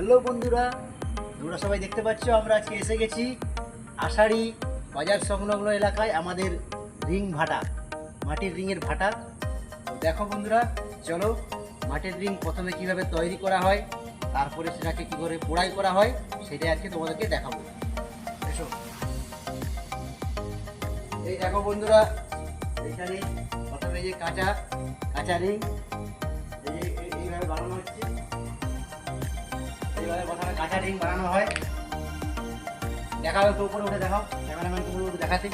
Hello বন্ধুরা, তোমরা সবাই দেখতে পাচ্ছ আমরা আজকে এসে গেছি আষাঢ়ি বাজার সংলগ্ন এলাকায় আমাদের রিং ভাটা, মাটির রিংয়ের ভাটা। তো দেখো বন্ধুরা, চলো মাটির রিং প্রথমে কিভাবে তৈরি করা হয়, তারপরে সেটাকে কী করে পোড়াই করা হয় সেটাই আজকে তোমাদেরকে দেখাবো। এসো। এই দেখো বন্ধুরা, এখানে প্রথমে যে কাঁচা রিং এইভাবে বানানো হচ্ছে। এইভাবে প্রথমে কাঁচা রিং বানানো হয়। দেখাও একটু উপরে উঠে দেখাও, ক্যামেরাম্যান উপরে উঠে দেখাতে।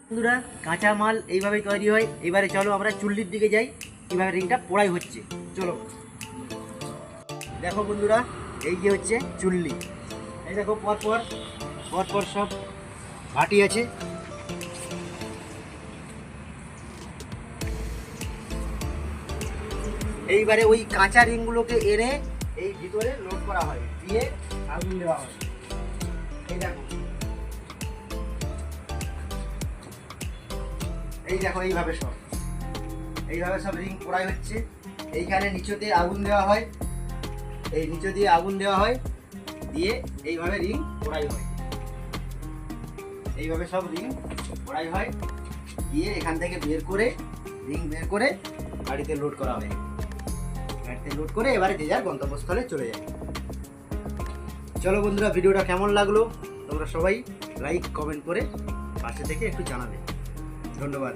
বন্ধুরা, কাঁচা মাল এইভাবেই তৈরি হয়। এবারে চলো আমরা চুল্লির দিকে যাই, কীভাবে রিংটা পোড়াই হচ্ছে। চলো। দেখো বন্ধুরা, এই যে হচ্ছে চুল্লি। এই দেখো পরপর সব ভাটি আছে। এইবারে ওই কাঁচা রিংগুলোকে এনে এই ভিতরে লোড করা হয়, দিয়ে আগুন দেওয়া হয়। এই দেখো, এইভাবে সব রিং পোড়াই হচ্ছে। এইখানে নিচতে আগুন দেওয়া হয়, এই নিচে দিয়ে আগুন দেওয়া হয়, দিয়ে এইভাবে রিং পোড়াই হয়। এইভাবে সব রিং পোড়াই হয়, দিয়ে এখান থেকে রিং বের করে গাড়িতে লোড করা হয়। গাড়িতে লোড করে এবারে যে যার গন্তব্যস্থলে চলে যায়। চলো বন্ধুরা, ভিডিওটা কেমন লাগলো তোমরা সবাই লাইক কমেন্ট করে পাশে থেকে একটু জানাবে। ধন্যবাদ।